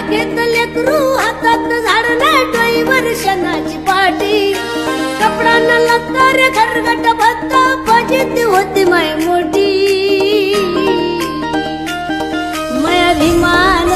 घेतले क्रू हातात झाडला डोईवर शनाची पाठी कपडा न लागता रे खरगट भत्ता फजिती होती माय मोठी माया विमान